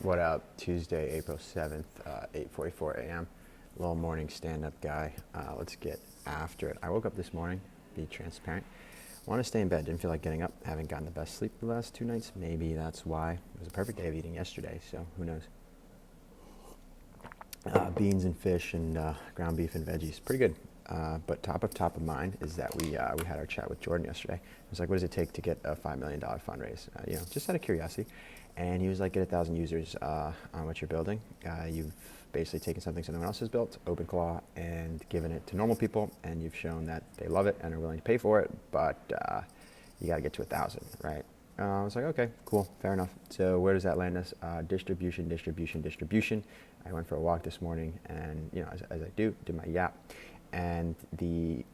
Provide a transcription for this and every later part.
What up? Tuesday, April 7th, 8:44 a.m. Little morning stand-up guy. Let's get after it. I woke up this morning, be transparent. Want to stay in bed, didn't feel like getting up. Haven't gotten the best sleep the last 2 nights. Maybe that's why. It was a perfect day of eating yesterday, so who knows. Beans and fish and ground beef and veggies. Pretty good. But top of mind is that we had our chat with Jordan yesterday. I was like, what does it take to get a $5 million fundraise? Just out of curiosity. And he was like, get 1,000 users on what you're building. You've basically taken something someone else has built, OpenClaw, and given it to normal people, and you've shown that they love it and are willing to pay for it, but you got to get to 1,000, right? I was like, okay, cool, fair enough. So where does that land us? Distribution. I went for a walk this morning, and as I did my yap. And the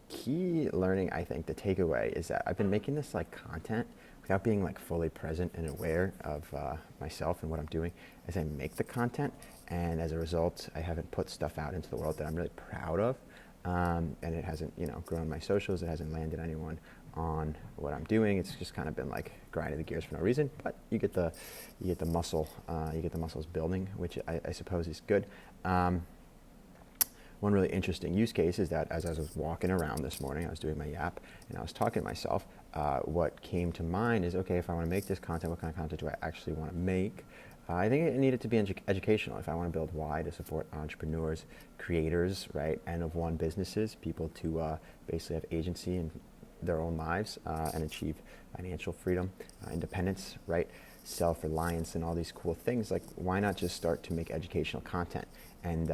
key learning, I think, the takeaway is that I've been making this like content without being like fully present and aware of myself and what I'm doing as I make the content. And as a result, I haven't put stuff out into the world that I'm really proud of. And it hasn't, grown my socials. It hasn't landed anyone on what I'm doing. It's just kind of been like grinding the gears for no reason. But you get the muscle, you get the muscles building, which I suppose is good. One really interesting use case is that as I was walking around this morning, I was doing my yap, and I was talking to myself, what came to mind is, okay, if I want to make this content, what kind of content do I actually want to make? I think it needed to be educational. If I want to build why to support entrepreneurs, creators, right, and of one businesses, people to basically have agency in their own lives and achieve financial freedom, independence, right, self-reliance, and all these cool things, like why not just start to make educational content? And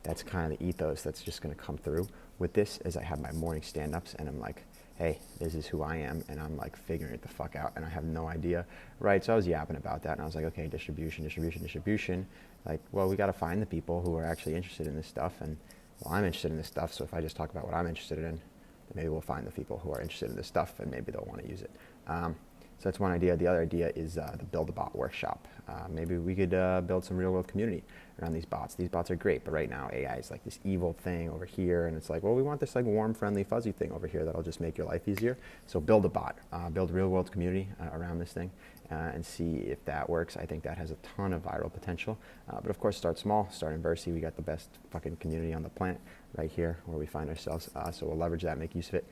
that's kind of the ethos that's just going to come through with this as I have my morning stand-ups, and I'm like, hey, this is who I am, and I'm like figuring it the fuck out, and I have no idea, right? So I was yapping about that, and I was like, okay, distribution. Like, well, we got to find the people who are actually interested in this stuff, and well, I'm interested in this stuff, so if I just talk about what I'm interested in, then maybe we'll find the people who are interested in this stuff, and maybe they'll want to use it. So that's one idea. The other idea is the Build a Bot workshop. Maybe we could build some real world community around these bots. These bots are great, but right now AI is like this evil thing over here, and it's like, well, we want this like warm, friendly, fuzzy thing over here that'll just make your life easier. So build a bot, build real world community around this thing, and see if that works. I think that has a ton of viral potential. But of course, start small, start in Versi. We got the best fucking community on the planet right here where we find ourselves. So we'll leverage that, make use of it.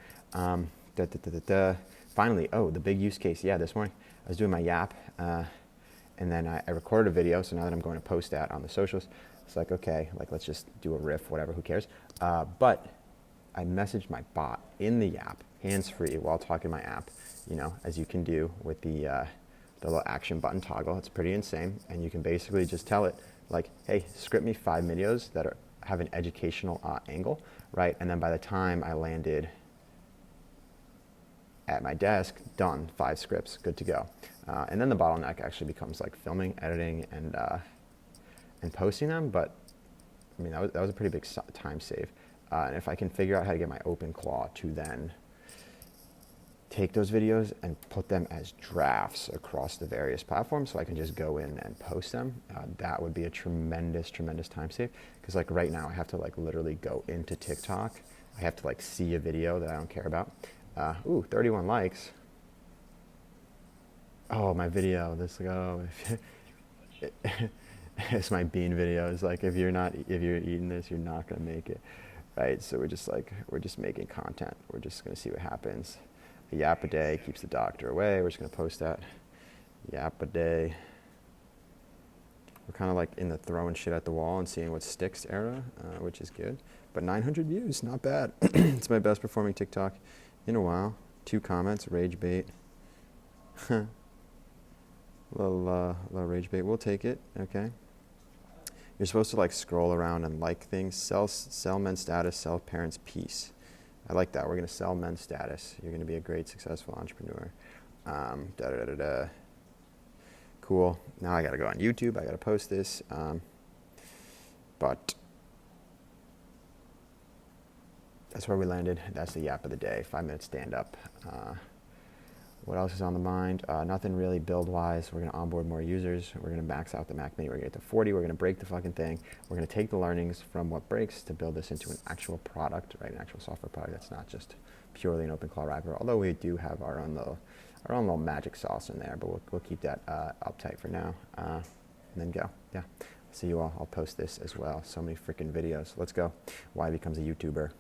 Finally, the big use case. Yeah, this morning I was doing my yap, and then I recorded a video. So now that I'm going to post that on the socials, it's like, okay, like let's just do a riff, whatever, who cares? But I messaged my bot in the yap, hands-free, while talking my app, as you can do with the little action button toggle. It's pretty insane. And you can basically just tell it, like, hey, script me 5 videos that have an educational angle, right? And then by the time I landed at my desk, done, 5 scripts, good to go. And then the bottleneck actually becomes like filming, editing, and posting them. But I mean, that was a pretty big time save. And if I can figure out how to get my OpenClaw to then take those videos and put them as drafts across the various platforms, so I can just go in and post them, that would be a tremendous time save. Because like right now, I have to like literally go into TikTok. I have to like see a video that I don't care about. 31 likes. Oh, my video. It's my bean video. It's like if you're eating this, you're not gonna make it, right? So we're just making content. We're just gonna see what happens. A yap a day keeps the doctor away. We're just gonna post that. Yap a day. We're kind of like in the throwing shit at the wall and seeing what sticks era, which is good. But 900 views, not bad. It's my best performing TikTok in a while. 2 comments, rage bait. little rage bait, we'll take it, okay. You're supposed to like scroll around and like things. Sell men's status, sell parents' peace. I like that. We're gonna sell men's status. You're gonna be a great, successful entrepreneur. Cool. Now I gotta go on YouTube. I gotta post this. But that's where we landed. That's the yap of the day. 5-minute stand up. What else is on the mind? Nothing really build-wise. We're going to onboard more users. We're going to max out the Mac Mini. We're going to get to 40. We're going to break the fucking thing. We're going to take the learnings from what breaks to build this into an actual product, right? An actual software product that's not just purely an OpenClaw wrapper. Although we do have our own little our own little magic sauce in there, but we'll keep that uptight for now, and then go. Yeah. See you all. I'll post this as well. So many freaking videos. Let's go. Why becomes a YouTuber.